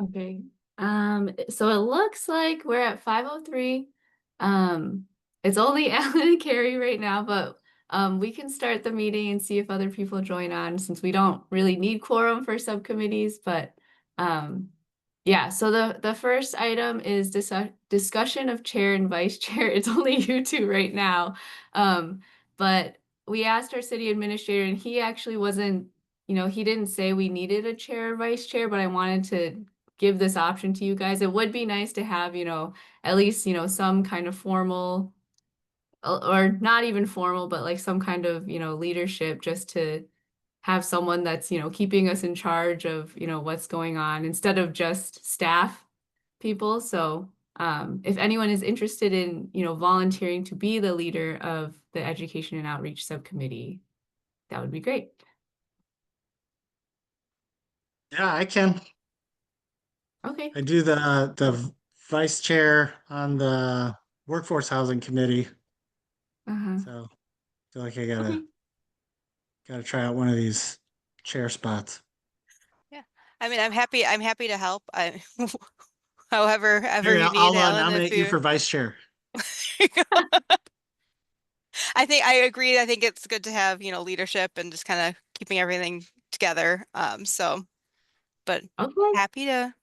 Okay. So it looks like we're at 5:03. Um, it's only Alan and Carrie right now, but we can start the meeting and see if other people join on since we don't really need quorum for subcommittees, but um yeah, so the first item is discussion of chair and vice chair. It's only you two right now. But we asked our city administrator and he actually wasn't, he didn't say we needed a chair or vice chair, but I wanted to give this option to you guys. It would be nice to have, at least, some kind of formal or not even formal, but like some kind of, leadership just to have someone that's, keeping us in charge of, what's going on instead of just staff people. So, if anyone is interested in, volunteering to be the leader of the Education and Outreach Subcommittee, that would be great. Yeah, I can. Okay. I do the vice chair on the Workforce Housing Committee. Uh-huh. So I feel like I Okay. gotta try out one of these chair spots. Yeah. I mean, I'm happy to help. However, ever Here, you need, I'll Alan, if nominate you you for vice chair. I think I agree. I think it's good to have, leadership and just kind of keeping everything together. But Okay. happy to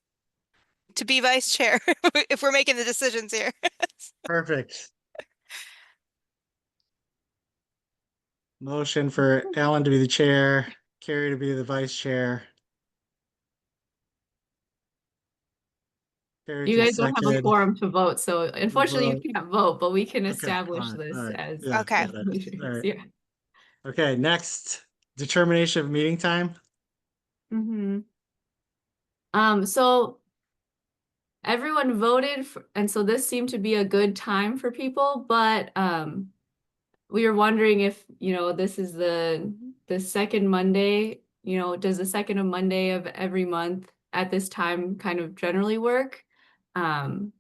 be vice chair if we're making the decisions here. Perfect. Motion for Alan to be the chair, Carrie to be the vice chair. Carrie You can guys don't have a second quorum to vote, so the unfortunately vote. you can't vote, but we can Okay, establish fine. All this right. as Yeah, Okay. got it. All leaders. right. Yeah. Okay, next, determination of meeting time. Mm-hmm. So everyone voted for, and so this seemed to be a good time for people, but we were wondering if, this is the second Monday, does the second of Monday of every month at this time kind of generally work? Um,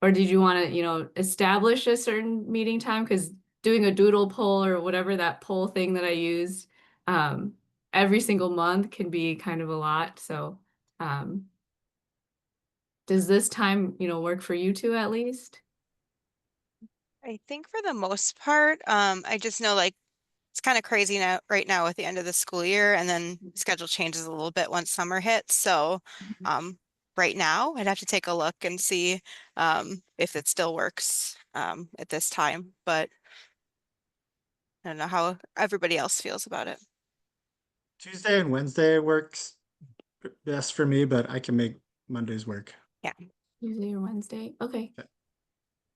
or did you want to, establish a certain meeting time? Because doing a doodle poll or whatever that poll thing that I used, every single month can be kind of a lot. So, um, does this time, work for you two at least? I think for the most part, I just know like it's kind of crazy now right now at the end of the school year, and then schedule changes a little bit once summer hits. So right now I'd have to take a look and see if it still works at this time, but I don't know how everybody else feels about it. Tuesday and Wednesday works best for me, but I can make Mondays work. Yeah. Tuesday or Wednesday? Okay. Okay.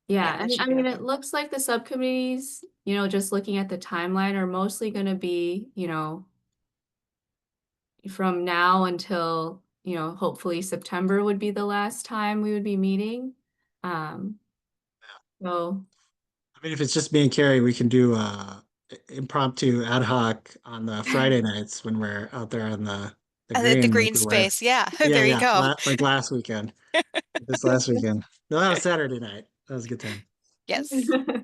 Yeah, Yeah, that and should I be mean, okay. it looks like the subcommittees, just looking at the timeline are mostly going to be, from now until, hopefully September would be the last time we would be meeting. Um, so I mean, if it's just me and Carrie, we can do impromptu ad hoc on the Friday nights when we're out there on the The green, like green we were. space. Yeah, Yeah, there you yeah. go. Like last weekend. This last weekend. No, that was Saturday night. That was a good time. Yes,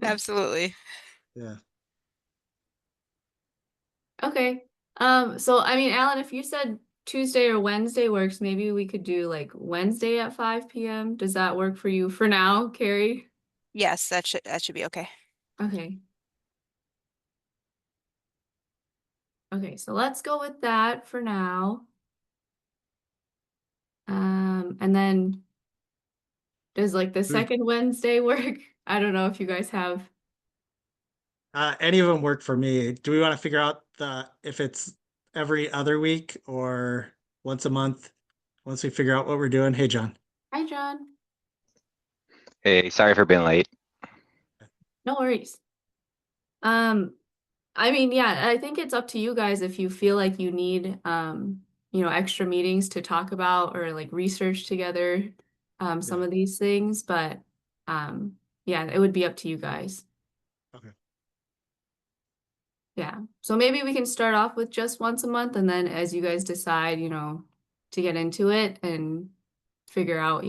absolutely. Yeah. Okay. So I mean, Alan, if you said Tuesday or Wednesday works, maybe we could do like Wednesday at 5 p.m. Does that work for you for now, Carrie? Yes, that should be okay. Okay. Okay, so let's go with that for now. And then does like the second Wednesday work? I don't know if you guys have. Any of them work for me. Do we want to figure out if it's every other week or once a month? Once we figure out what we're doing. Hey, John. Hi, John. Hey, sorry for being late. No worries. Um, I mean, yeah, I think it's up to you guys if you feel like you need, extra meetings to talk about or like research together, some Yeah. of these things, but, yeah, it would be up to you guys. Okay. Yeah. So maybe we can start off with just once a month and then as you guys decide, to get into it and figure out,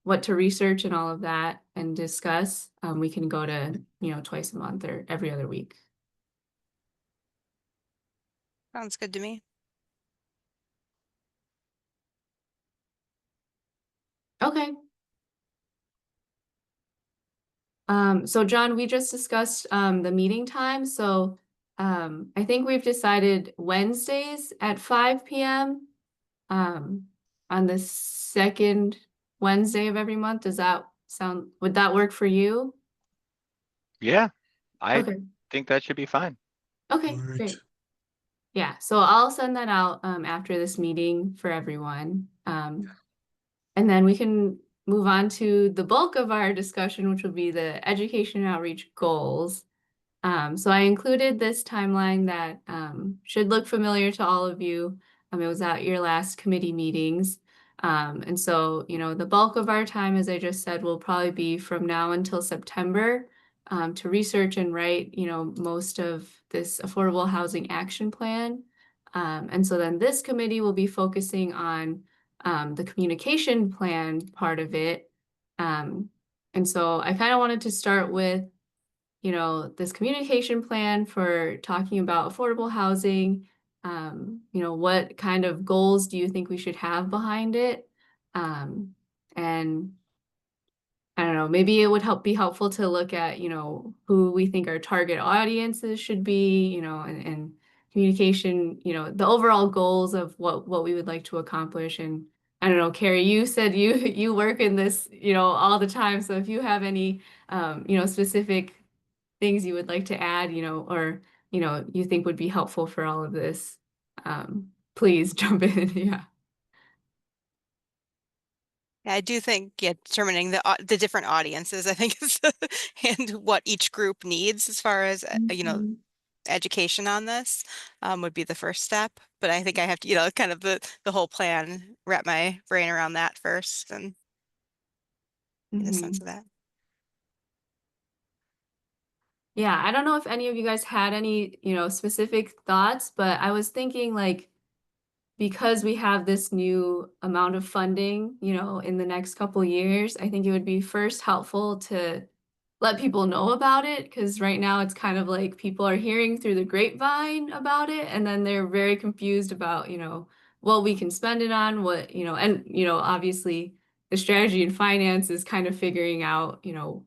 what to research and all of that and discuss, we can go to, twice a month or every other week. Sounds good to me. Okay. So John, we just discussed the meeting time. So I think we've decided Wednesdays at 5 p.m. on the second Wednesday of every month. Would that work for you? Yeah, I Okay. think that should be fine. Okay, All right. great. Yeah, so I'll send that out after this meeting for everyone. And then we can move on to the bulk of our discussion, which will be the education outreach goals. So I included this timeline that should look familiar to all of you. It was at your last committee meetings. And so, the bulk of our time, as I just said, will probably be from now until September to research and write, most of this affordable housing action plan. And so then this committee will be focusing on the communication plan part of it. And so I kind of wanted to start with this communication plan for talking about affordable housing. What kind of goals do you think we should have behind it? And I don't know, maybe it would be helpful to look at, who we think our target audiences should be, and communication, the overall goals of what we would like to accomplish. And I don't know, Carrie, you said you work in this, all the time. So if you have any, specific things you would like to add, or, you think would be helpful for all of this, please jump in. Yeah. Yeah, I do think determining the different audiences, I think is and what each group needs as far as Mhm. education on this would be the first step. But I think I have to kind of the whole plan, wrap my brain around that first and get a sense Mhm. of that. Yeah, I don't know if any of you guys had any, specific thoughts, but I was thinking like because we have this new amount of funding, in the next couple years, I think it would be first helpful to let people know about it because right now it's kind of like people are hearing through the grapevine about it and then they're very confused about, what we can spend it on, and obviously the strategy and finance is kind of figuring out,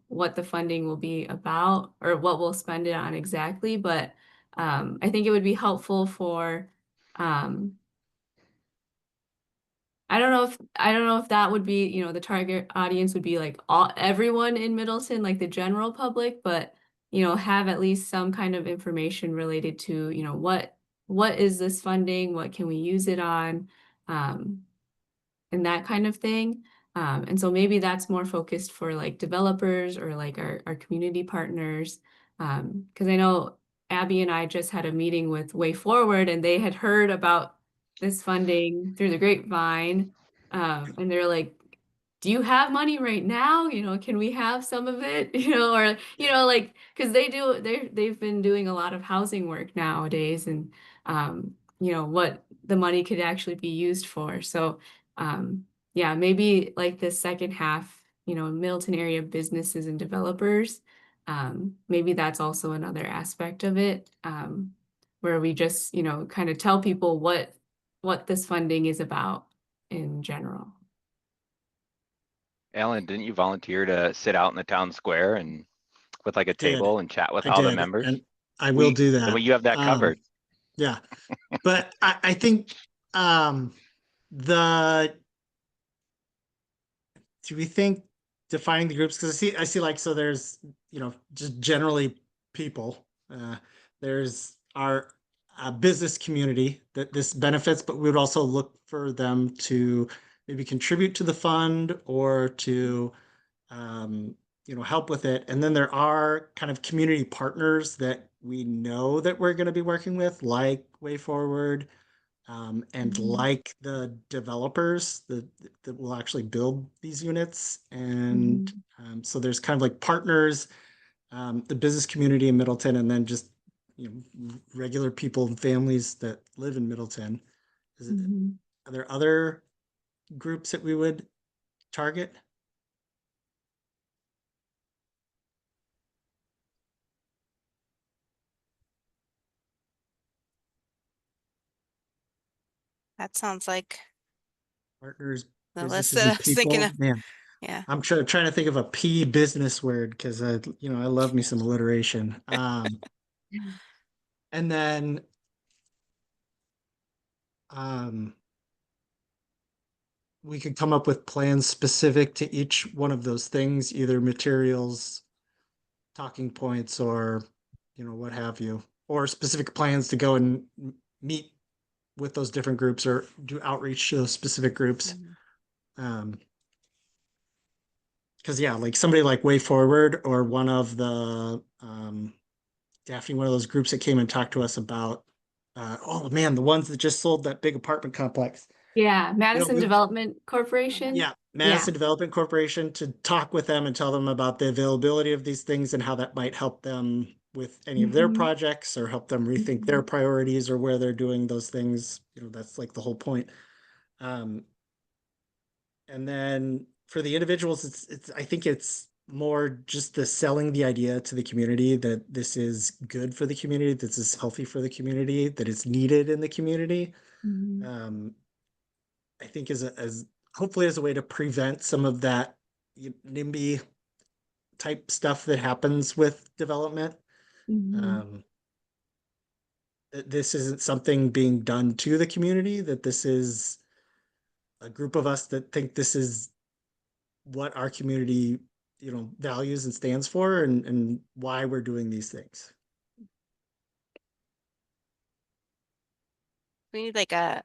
what the funding will be about or what we'll spend it on exactly. But I think it would be helpful for um, I don't know if that would be, the target audience would be like everyone in Middleton, like the general public, but have at least some kind of information related to, what is this funding? What can we use it on? Um, and that kind of thing. And so maybe that's more focused for like developers or like our community partners. Because I know Abby and I just had a meeting with Way Forward and they had heard about this funding through the grapevine. And they're like, do you have money right now? Can we have some of it? Or, like, because they've been doing a lot of housing work nowadays and, what the money could actually be used for. So, yeah, maybe like the second half, Middleton area businesses and developers. Maybe that's also another aspect of it, where we just, kind of tell people what this funding is about in general. Alan, didn't you volunteer to sit out in the town square and with like a Did. table and chat with I all the did, members? and I will do Well, that. you have that covered. Yeah, but I think the do we think defining the groups, because I see like, so there's just generally people, there's our business community that this benefits, but we would also look for them to maybe contribute to the fund or to um, help with it. And then there are kind of community partners that we know that we're going to be working with, like Way Forward, and Mhm. like the developers that will actually build these units. And Mhm. so there's kind of like partners, the business community in Middleton, and then just regular people and families that live in Middleton. Mhm. Are there other groups that we would target? That sounds like Partners, the list Businesses that I and was thinking people, of. man. Yeah. I'm trying to think of a P business word because I love me some alliteration. And then um, we could come up with plans specific to each one of those things, either materials, talking points, or what have you, or specific plans to go and meet with those different groups or do outreach to those specific groups. Mhm. Because yeah, like somebody like Way Forward or one of the Daphne, one of those groups that came and talked to us about oh man, the ones that just sold that big apartment complex. Yeah, Madison We Development Corporation. yeah, Yeah. Madison Development Corporation, to talk with them and tell them about the availability of these things and how that might help them with any of their Mhm. projects or help them rethink their Mhm. priorities or where they're doing those things. That's like the whole point. Um, and then for the individuals, it's I think it's more just the selling the idea to the community that this is good for the community, this is healthy for the community, that it's needed in the community. Mhm. Um, I think as hopefully as a way to prevent some of that NIMBY type stuff that happens with development. Mhm. Um, that this isn't something being done to the community, that this is a group of us that think this is what our community, values and stands for, and why we're doing these things. We need like a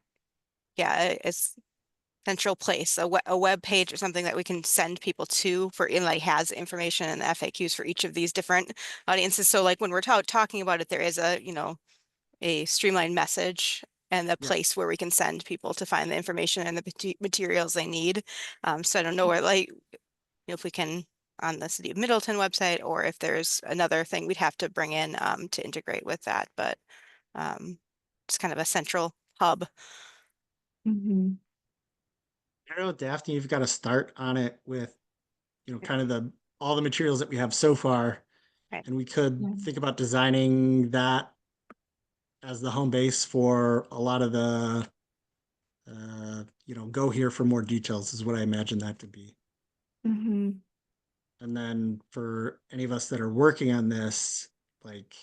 central place, a web page or something that we can send people to for in like has information and FAQs for each of these different audiences. So like when we're talking about it, there is a streamlined message and a Yeah. place where we can send people to find the information and the materials they need. So I don't know where like if we can on the City of Middleton website or if there's another thing we'd have to bring in to integrate with that, but it's kind of a central hub. Mhm. I don't know, Daphne, you've got to start on it with, kind of all the materials that we have so far. Right. And we could Yeah. think about designing that as the home base for a lot of the, go here for more details is what I imagine that to be. Mhm. And then for any of us that are working on this, like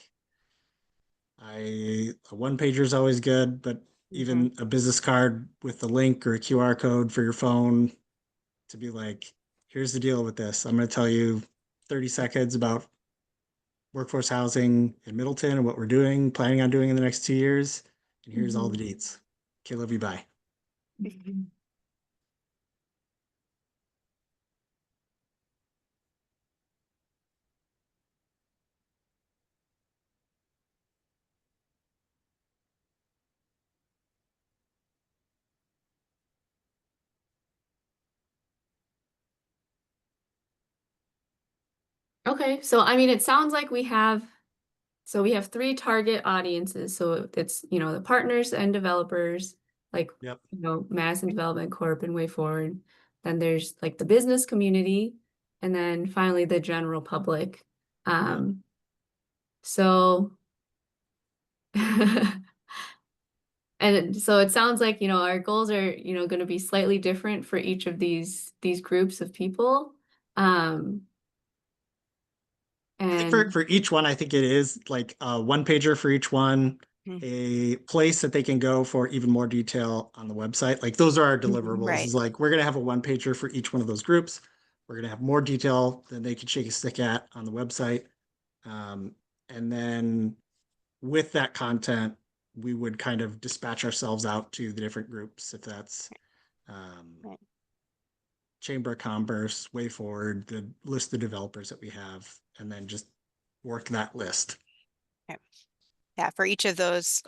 a one pager is always good, but even a business card with the link or a QR code for your phone to be like, here's the deal with this. I'm going to tell you 30 seconds about workforce housing in Middleton and what we're planning on doing in the next 2 years. And here's all the Mhm. deets. Okay, love you. Bye. Mhm. Okay, so I mean, it sounds like we have three target audiences. So it's, the partners and developers, like, Yep. Madison Development Corp and Way Forward. Then there's like the business community, and then finally the general public. So and so it sounds like, our goals are, going to be slightly different for each of these groups of people. I think for, And for each one, I think it is like a one pager for each one, a place that they can go for even more detail on the website. Like those are our deliverables. Right. Is like we're gonna have a one pager for each one of those groups. We're gonna have more detail than they can shake a stick at on the website. And then with that content, we would kind of dispatch ourselves out to the different groups if that's Right. Chamber of Commerce, Way Forward, the list of developers that we have, and then just work that list. Okay. Yeah, for each of those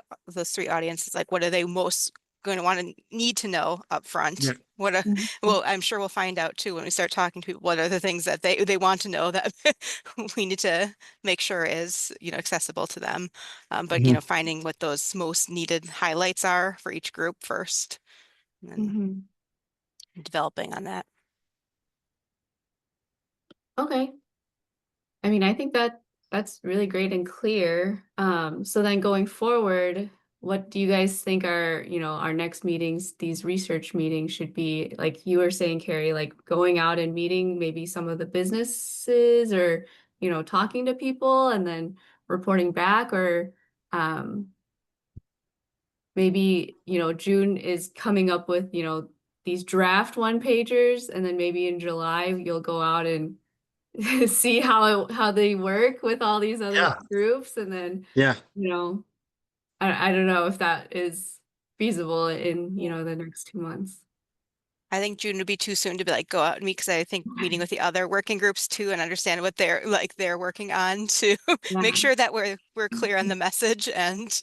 three audiences, like what are they most going to want to need to know up front? Yeah. Well, I'm sure we'll find out too when we start talking to people, what are the things that they want to know that we need to make sure is, accessible to them. But, Mhm. finding what those most needed highlights are for each group first, and then Mhm. developing on that. Okay. I mean, I think that's really great and clear. So then going forward, what do you guys think are, our next meetings, these research meetings should be? Like you were saying, Carrie, like going out and meeting maybe some of the businesses or, talking to people and then reporting back, or maybe, June is coming up with, these draft one pagers, and then maybe in July you'll go out and see how they work with all these other Yeah. groups, and then, Yeah. I don't know if that is feasible in, the next 2 months. I think June would be too soon to be like, go out and meet, because I think meeting with the other working groups too and understand what they're working on to make Yeah. sure that we're clear on the message and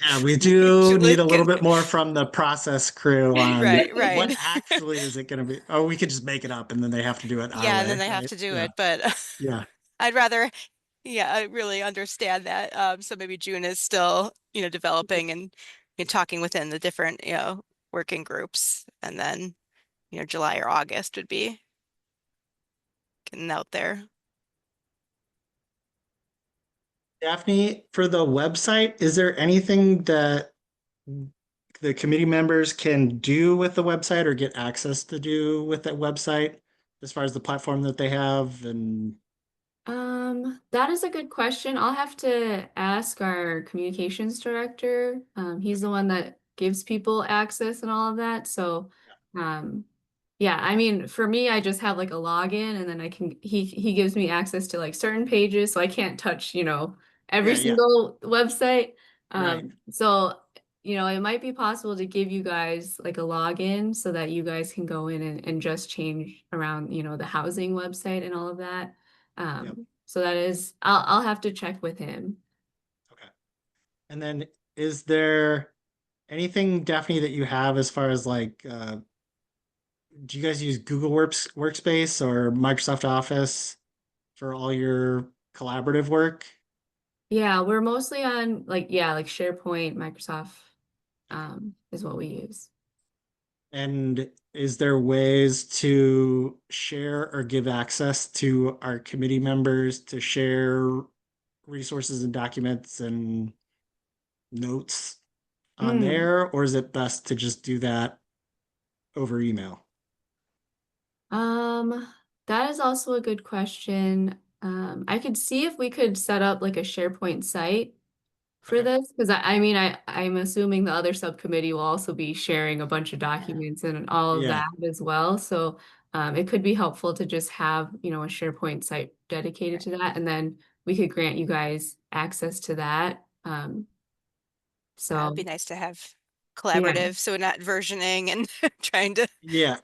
Yeah, we do Julie need a little can, bit more from the process crew on right, what right. actually is it going to be. Oh, we could just make it up and then they have to do it our Yeah, and then way, they have right? to do Yeah. it, but Yeah. I'd rather, yeah, I really understand that. So maybe June is still, developing and talking within the different, working groups, and then, July or August would be getting out there. Daphne, for the website, is there anything that the committee members can do with the website or get access to do with that website as far as the platform that they have? And That is a good question. I'll have to ask our communications director. He's the one that gives people access and all of that. So, um, yeah, I mean, for me, I just have like a login, and then he gives me access to like certain pages, so I can't touch, every yeah, yeah, single website. right. So, it might be possible to give you guys like a login so that you guys can go in and just change around, the housing website and all of that. Yep. So that is, I'll have to check with him. Okay. And then is there anything, Daphne, that you have as far as like do you guys use Google Workspace or Microsoft Office for all your collaborative work? Yeah, we're mostly on like, yeah, like SharePoint, Microsoft, is what we use. And is there ways to share or give access to our committee members to share resources and documents and notes on Mm. there? Or is it best to just do that over email? Um, that is also a good question. I could see if we could set up like a SharePoint site for Okay. this, because I mean, I'm assuming the other subcommittee will also be sharing a bunch of documents and all of Yeah. that as well. So it could be helpful to just have, a SharePoint site dedicated to that, and then we could grant you guys access to that. That would So be nice to have yeah. collaborative, so we're not versioning and trying to. Yeah.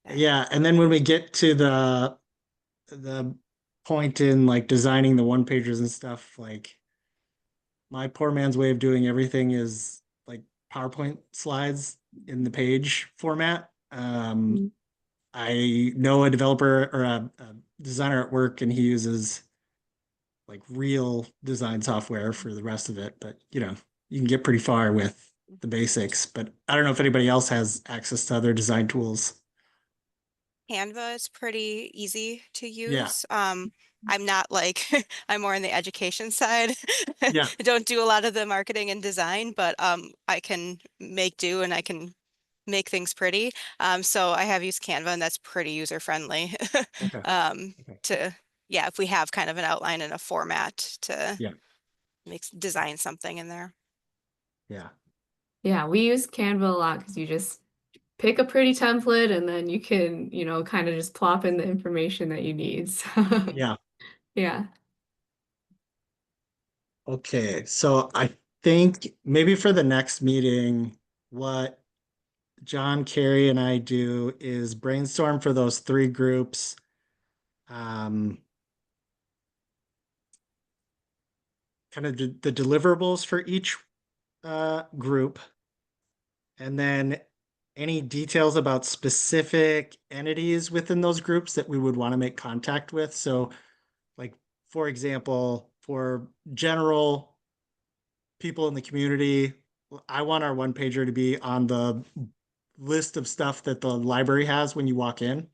Yeah. Yeah. And then when we get to the point in like designing the one pagers and stuff, like my poor man's way of doing everything is like PowerPoint slides in the page format. Mhm. I know a developer or a designer at work, and he uses like real design software for the rest of it. But you can get pretty far with the basics. But I don't know if anybody else has access to other design tools. Canva is pretty easy to Yeah, use. I'm not like, I'm more on the education side. I yeah, don't do a lot of the marketing and design, but I can make do and I can make things pretty. So I have used Canva, and that's pretty user friendly. okay, Um, okay, to yeah, if we have kind of an outline and a format to yeah, design something in there. yeah, Yeah, we use Canva a lot because you just pick a pretty template, and then you can, kind of just plop in the information that you need. So yeah. yeah. Okay, so I think maybe for the next meeting, what John, Carrie, and I do is brainstorm for those three groups. Um, kind of the deliverables for each group, and then any details about specific entities within those groups that we would want to make contact with. So, like, for example, for general people in the community, I want our one pager to be on the list of stuff that the library has when you walk in,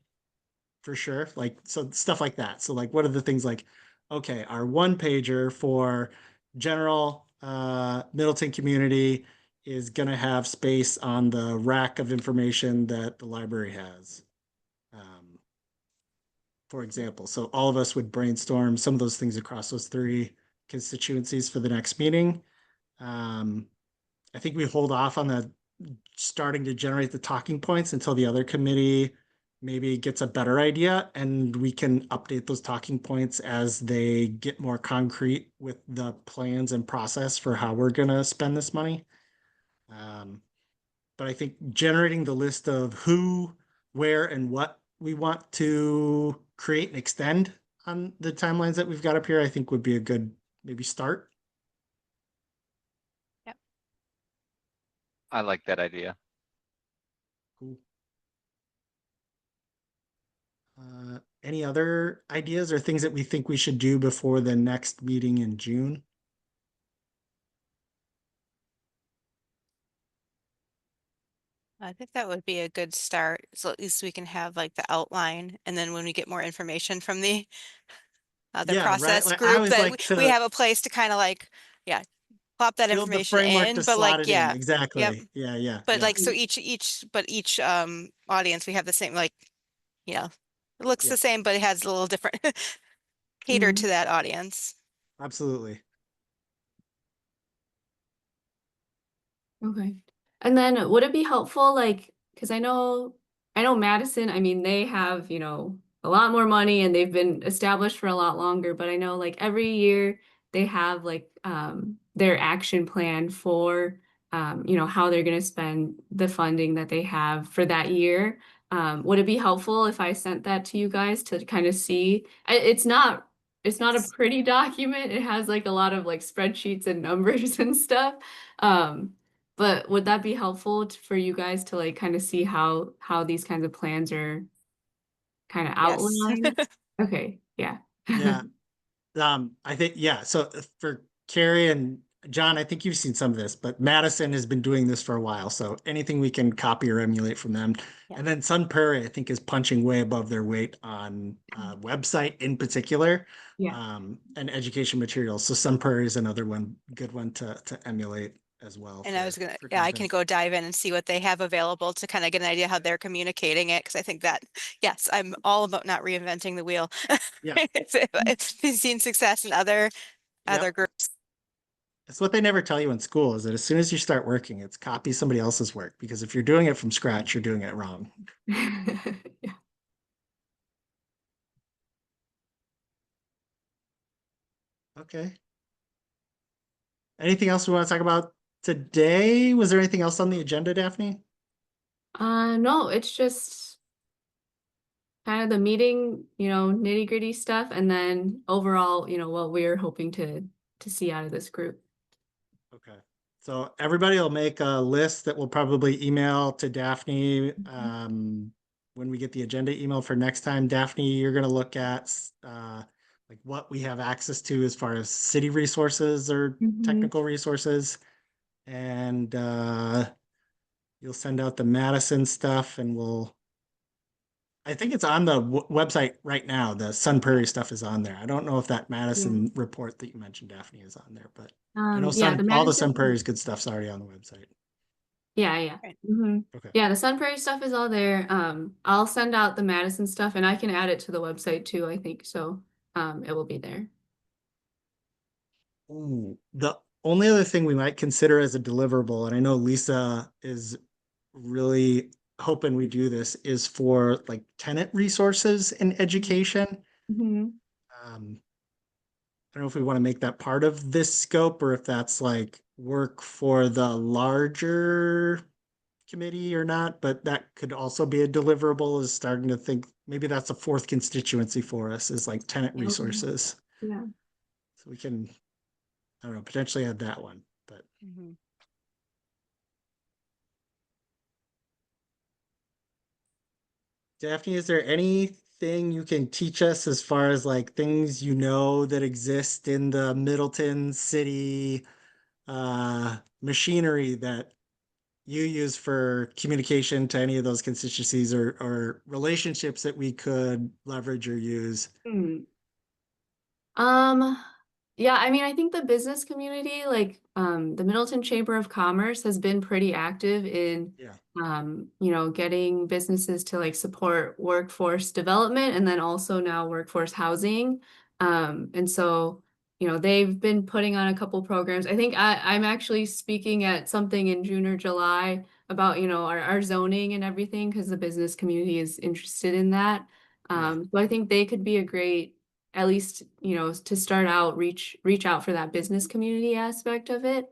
for sure. Like, so stuff like that. So, like, what are the things like, okay, our one pager for general Middleton community is gonna have space on the rack of information that the library has. For example, so all of us would brainstorm some of those things across those three constituencies for the next meeting. I think we hold off on the starting to generate the talking points until the other committee maybe gets a better idea, and we can update those talking points as they get more concrete with the plans and process for how we're gonna spend this money. But I think generating the list of who, where, and what we want to create and extend on the timelines that we've got up here, I think would be a good maybe start. I like that idea. Cool. Any other ideas or things that we think we should do before the next meeting in June? I think that would be a good start. So at least we can have like the outline, and then when we get more information from the other Yeah, right. process Like, I group, always then like we to have a place to kind of like, yeah, plop that build the information framework to in, but like, slot it in. yeah, yep. Exactly. Yeah, yeah, But yeah, like, so each audience, we have the same, like, you know, it looks yeah, the same, but it has a little different catered Mhm. to that audience. absolutely. Okay. And then would it be helpful, like, because I know Madison, I mean, they have, a lot more money and they've been established for a lot longer, but I know like every year they have like their action plan for how they're gonna spend the funding that they have for that year. Would it be helpful if I sent that to you guys to kind of see? It's not a pretty document. It has like a lot of like spreadsheets and numbers and stuff. Um, but would that be helpful for you guys to like kind of see how these kinds of plans are kind of Yes. outlined? Okay, yeah. Yeah. I think, yeah. So for Carrie and John, I think you've seen some of this, but Madison has been doing this for a while. So anything we can copy or emulate from them. Yeah. And then Sun Prairie, I think, is punching way above their weight on website in particular, Yeah. and education materials. So Sun Prairie is another one, good one to emulate as well And I was for yeah, I can content. go dive in and see what they have available to kind of get an idea how they're communicating it. Cause I think that, yes, I'm all about not reinventing the wheel. Yeah. If we've seen success in other Yep. groups. It's what they never tell you in school is that as soon as you start working, it's copy somebody else's work, because if you're doing it from scratch, you're doing it wrong. Yeah. Okay. Anything else we want to talk about today? Was there anything else on the agenda, Daphne? No, it's just kind of the meeting, nitty-gritty stuff, and then overall, what we're hoping to see out of this group. Okay. So everybody will make a list that we'll probably email to Daphne when we get the agenda email for next time. Daphne, you're going to look at like what we have access to as far as city resources or Mhm. technical resources. And you'll send out the Madison stuff, and I think it's on the website right now. The Sun Prairie stuff is on there. I don't know if that Yeah. Madison report that you mentioned, Daphne, is on there, but I know Yeah, the all the Sun Madison. Prairie's good stuff's already on the website. Yeah, yeah. Right. Okay. Yeah, the Sun Prairie stuff is all there. I'll send out the Madison stuff and I can add it to the website too, I think. So, it will be there. Ooh, the only other thing we might consider as a deliverable, and I know Lisa is really hoping we do this, is for like tenant resources in education. Mhm. I don't know if we want to make that part of this scope or if that's like work for the larger committee or not, but that could also be a deliverable, is starting to think maybe that's a fourth constituency for us, is like tenant Okay. resources. Yeah. So we can, I don't know, potentially add that one, but Mhm. Daphne, is there anything you can teach us as far as like things that exist in the Middleton city machinery that you use for communication to any of those constituencies, or relationships that we could leverage or use? Hmm. Um, Yeah, I mean, I think the business community, like the Middleton Chamber of Commerce has been pretty active in Yeah. getting businesses to like support workforce development and then also now workforce housing. And so, they've been putting on a couple programs. I think I'm actually speaking at something in June or July about, our zoning and everything because the business community is interested in that. Yeah. So I think they could be a great, at least, to start out, reach out for that business community aspect of it.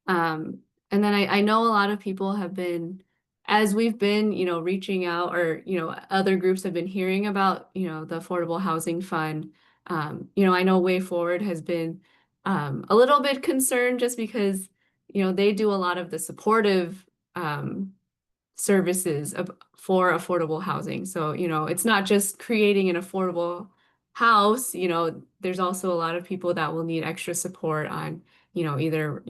And then I know a lot of people have been, as we've been, reaching out or, other groups have been hearing about, the Affordable Housing Fund. I know Way Forward has been a little bit concerned just because, they do a lot of the supportive services for affordable housing. So, it's not just creating an affordable house, there's also a lot of people that will need extra support on, either,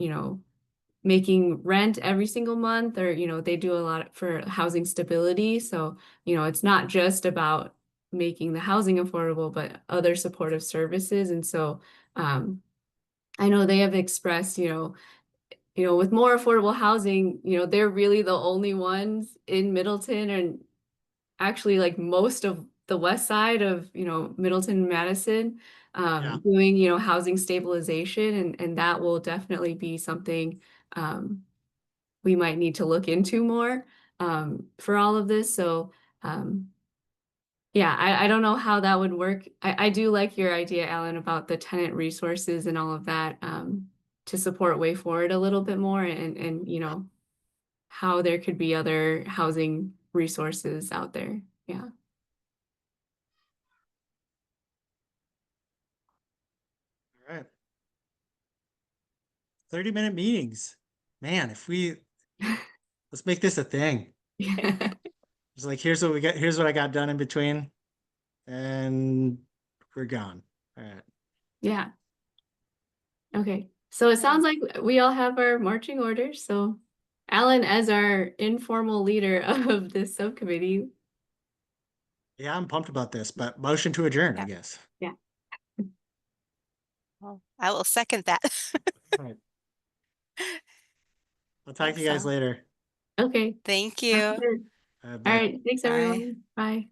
making rent every single month or, they do a lot for housing stability. So, it's not just about making the housing affordable, but other supportive services. And so, I know they have expressed, with more affordable housing, they're really the only ones in Middleton and actually like most of the west side of, Middleton and Madison, Yeah. doing, housing stabilization and that will definitely be something we might need to look into more for all of this. So um, yeah, I don't know how that would work. I do like your idea, Alan, about the tenant resources and all of that to support Way Forward a little bit more and how there could be other housing resources out there. Yeah. All right. 30-minute meetings. Man, let's make this a thing. Yeah. It's like, here's what we got, here's what I got done in between, and we're gone. All right. Yeah. Okay. So it sounds like we all have our marching orders. So Alan, as our informal leader of this subcommittee. Yeah, I'm pumped about this, but motion to adjourn, I Yeah. guess. Yeah. Well, I will second that. All right. I'll talk to Thanks, you guys Al. later. Okay. Thank Sounds you. good. All Bye. right. Thanks, Bye. everyone. Bye.